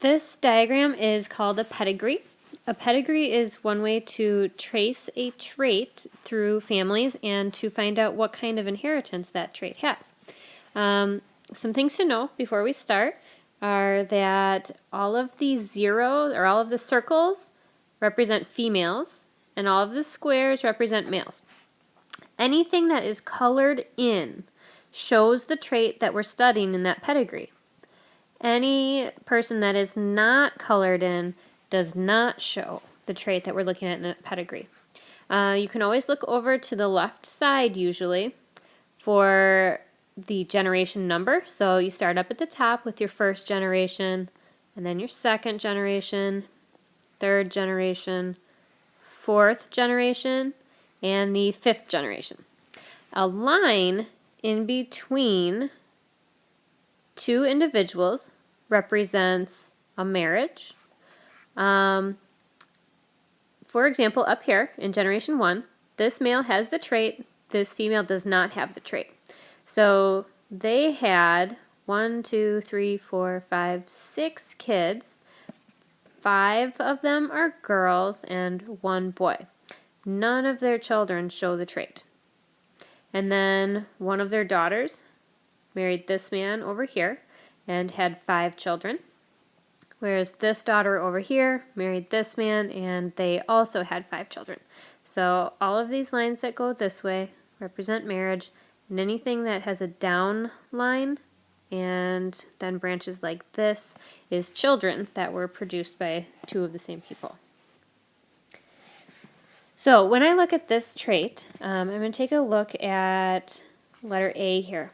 This diagram is called a pedigree. A pedigree is one way to trace a trait through families and to find out what kind of inheritance that trait has. Some things to know before we start are that all of these zeros, or all of the circles, represent females, and all of the squares represent males. Anything that is colored in shows the trait that we're studying in that pedigree. Any person that is not colored in does not show the trait that we're looking at in the pedigree. You can always look over to the left side usually for the generation number. So you start up at the top with your first generation, and then your second generation, third generation, fourth generation, and the fifth generation. A line in between two individuals represents a marriage. For example, up here in generation 1, this male has the trait, this female does not have the trait. So they had 6 kids. 5 of them are girls and 1 boy. None of their children show the trait. And then one of their daughters married this man over here and had 5 children. Whereas this daughter over here married this man and they also had 5 children. So all of these lines that go this way represent marriage, and anything that has a down line and then branches like this is children that were produced by 2 of the same people. So when I look at this trait, I'm going to take a look at letter A here.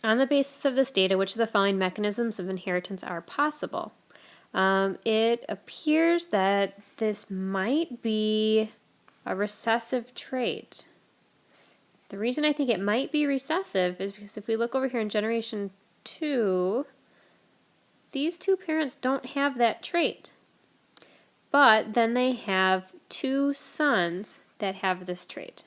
On the basis of this data, which of the following mechanisms of inheritance are possible? It appears that this might be a recessive trait. The reason I think it might be recessive is because if we look over here in generation 2, these 2 parents don't have that trait. But then they have 2 sons that have this trait.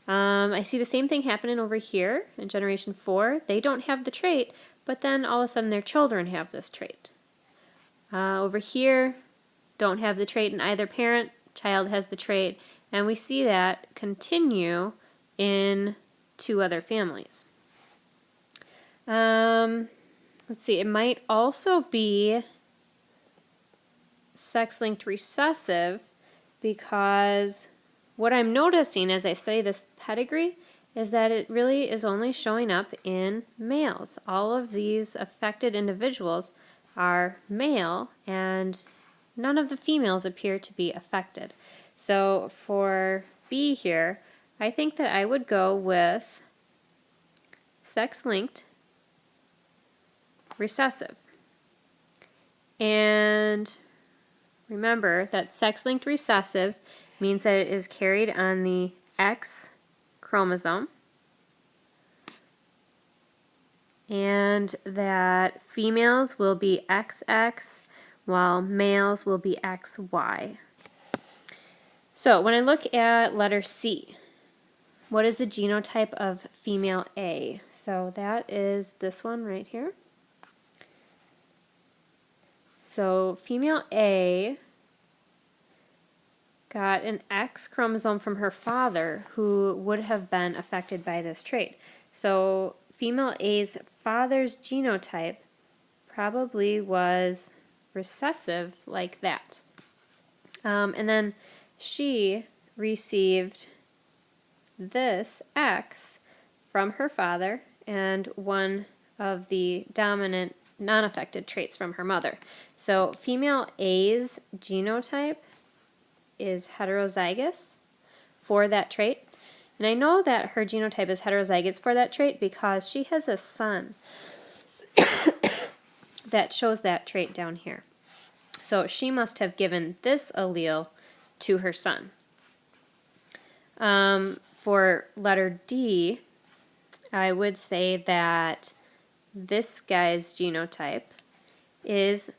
I see the same thing happening over here in generation 4. They don't have the trait, but then all of a sudden their children have this trait. Over here, don't have the trait in either parent, child has the trait, and we see that continue in 2 other families. Let's see, it might also be sex-linked recessive because what I'm noticing as I study this pedigree is that it really is only showing up in males. All of these affected individuals are male and none of the females appear to be affected. So for B here, I think that I would go with sex-linked recessive. And remember that sex-linked recessive means that it is carried on the X chromosome, and that females will be XX while males will be XY. So when I look at letter C, what is the genotype of female A? So that is this one right here. So female A got an X chromosome from her father who would have been affected by this trait. So female A's father's genotype probably was recessive like that. And then she received this X from her father and one of the dominant non-affected traits from her mother. So female A's genotype is heterozygous for that trait. And I know that her genotype is heterozygous for that trait because she has a son that shows that trait down here. So she must have given this allele to her son. For letter D, I would say that this guy's genotype is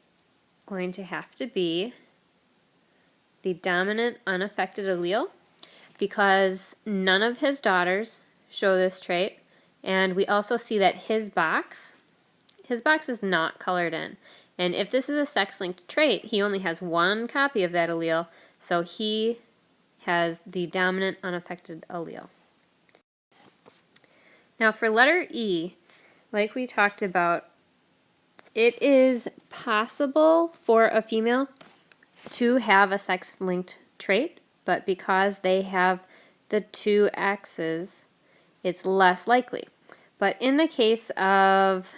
going to have to be the dominant unaffected allele because none of his daughters show this trait, and we also see that his box is not colored in. And if this is a sex-linked trait, he only has one copy of that allele, so he has the dominant unaffected allele. Now for letter E, like we talked about, it is possible for a female to have a sex-linked trait, but because they have the two X's, it's less likely. But in the case of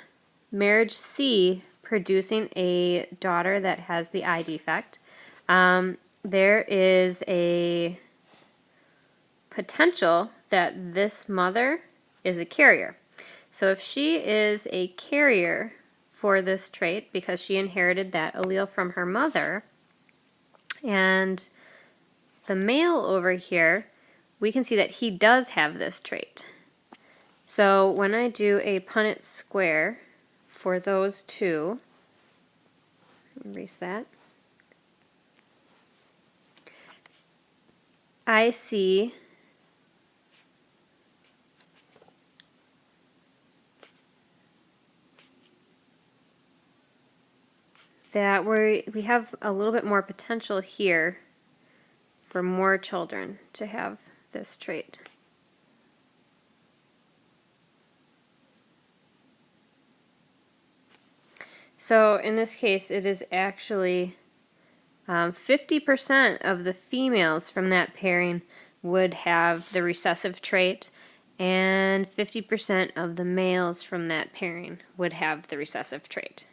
marriage C producing a daughter that has the I defect, there is a potential that this mother is a carrier. So if she is a carrier for this trait because she inherited that allele from her mother, and the male over here, we can see that he does have this trait. So when I do a Punnett square for those two, erase that, I see that we have a little bit more potential here for more children to have this trait. So in this case, it is actually 50% of the females from that pairing would have the recessive trait, and 50% of the males from that pairing would have the recessive trait.